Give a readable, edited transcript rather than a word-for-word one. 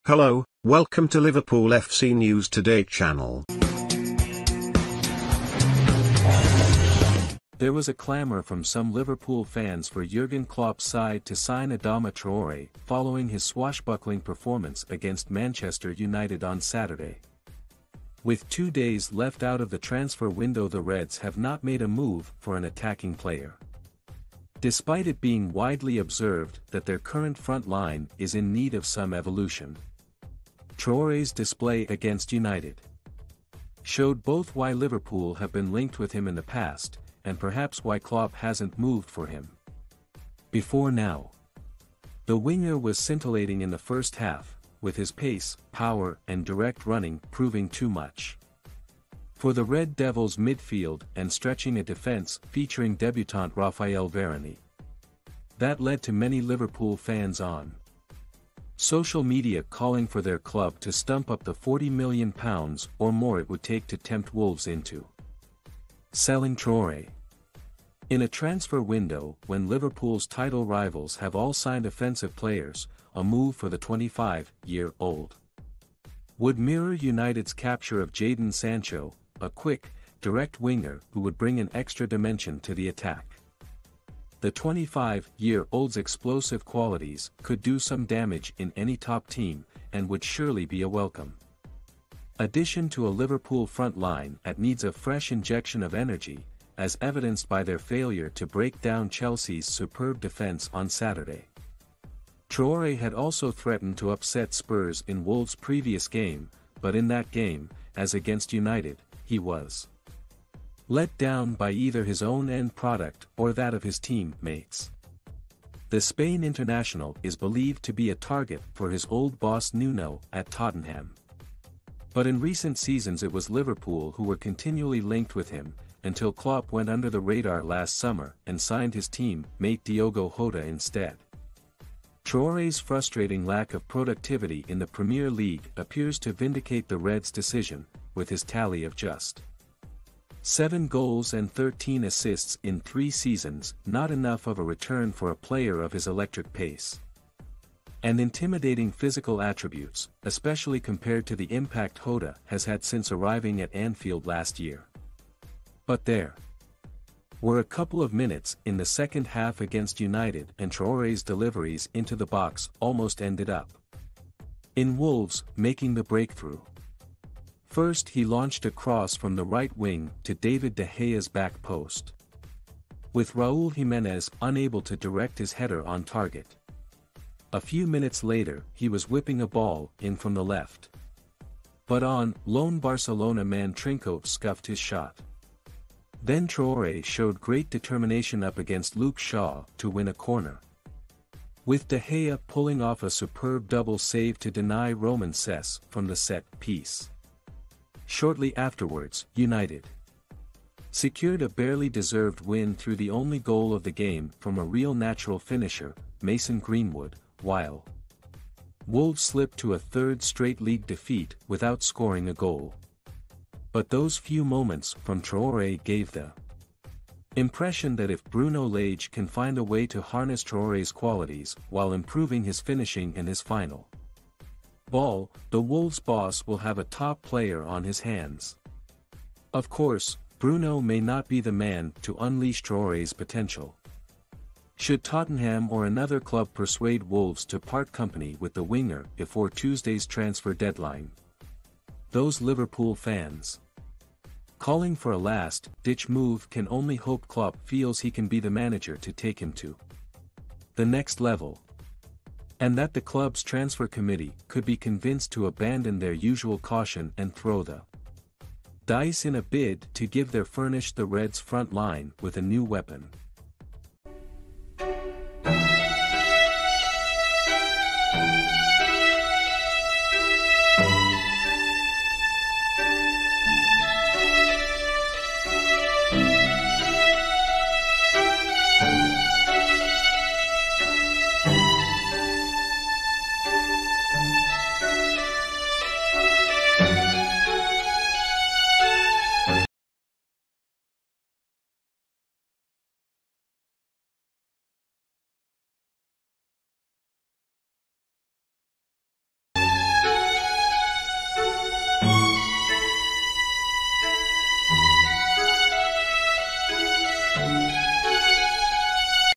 Hello, welcome to Liverpoolfc News Today channel. There was a clamour from some Liverpool fans for Jurgen Klopp's side to sign Adama Traore, following his swashbuckling performance against Manchester United on Saturday. With 2 days left out of the transfer window, the Reds have not made a move for an attacking player. Despite it being widely observed that their current front line is in need of some evolution. Traore's display against United showed both why Liverpool have been linked with him in the past, and perhaps why Klopp hasn't moved for him before now. The winger was scintillating in the first half, with his pace, power and direct running proving too much for the Red Devils midfield and stretching a defence featuring debutant Raphael Varane. That led to many Liverpool fans on social media calling for their club to stump up the £40 million or more it would take to tempt Wolves into selling Traore. In a transfer window when Liverpool's title rivals have all signed offensive players, a move for the 25-year-old would mirror United's capture of Jadon Sancho, a quick, direct winger who would bring an extra dimension to the attack. The 25-year-old's explosive qualities could do some damage in any top team, and would surely be a welcome addition to a Liverpool front line that needs a fresh injection of energy, as evidenced by their failure to break down Chelsea's superb defence on Saturday. Traore had also threatened to upset Spurs in Wolves' previous game, but in that game, as against United, he was let down by either his own end product or that of his teammates. The Spain international is believed to be a target for his old boss Nuno at Tottenham. But in recent seasons it was Liverpool who were continually linked with him, until Klopp went under the radar last summer and signed his team-mate Diogo Jota instead. Traore's frustrating lack of productivity in the Premier League appears to vindicate the Reds' decision, with his tally of just 7 goals and 13 assists in 3 seasons, not enough of a return for a player of his electric pace and intimidating physical attributes, especially compared to the impact Jota has had since arriving at Anfield last year. But there were a couple of minutes in the second half against United and Traore's deliveries into the box almost ended up in Wolves making the breakthrough. First he launched a cross from the right wing to David De Gea's back post, with Raúl Jiménez unable to direct his header on target. A few minutes later he was whipping a ball in from the left, but on loan Barcelona man Trinco scuffed his shot. Then Traore showed great determination up against Luke Shaw to win a corner, with De Gea pulling off a superb double save to deny Roman Cess from the set piece. Shortly afterwards, United secured a barely deserved win through the only goal of the game from a real natural finisher, Mason Greenwood, while Wolves slipped to a third straight league defeat without scoring a goal. But those few moments from Traore gave the impression that if Bruno Lage can find a way to harness Traore's qualities while improving his finishing and his final ball, the Wolves boss will have a top player on his hands. Of course, Bruno may not be the man to unleash Traore's potential. Should Tottenham or another club persuade Wolves to part company with the winger before Tuesday's transfer deadline, those Liverpool fans calling for a last-ditch move can only hope Klopp feels he can be the manager to take him to the next level, and that the club's transfer committee could be convinced to abandon their usual caution and throw the dice in a bid to give their furnish the Reds' front line with a new weapon.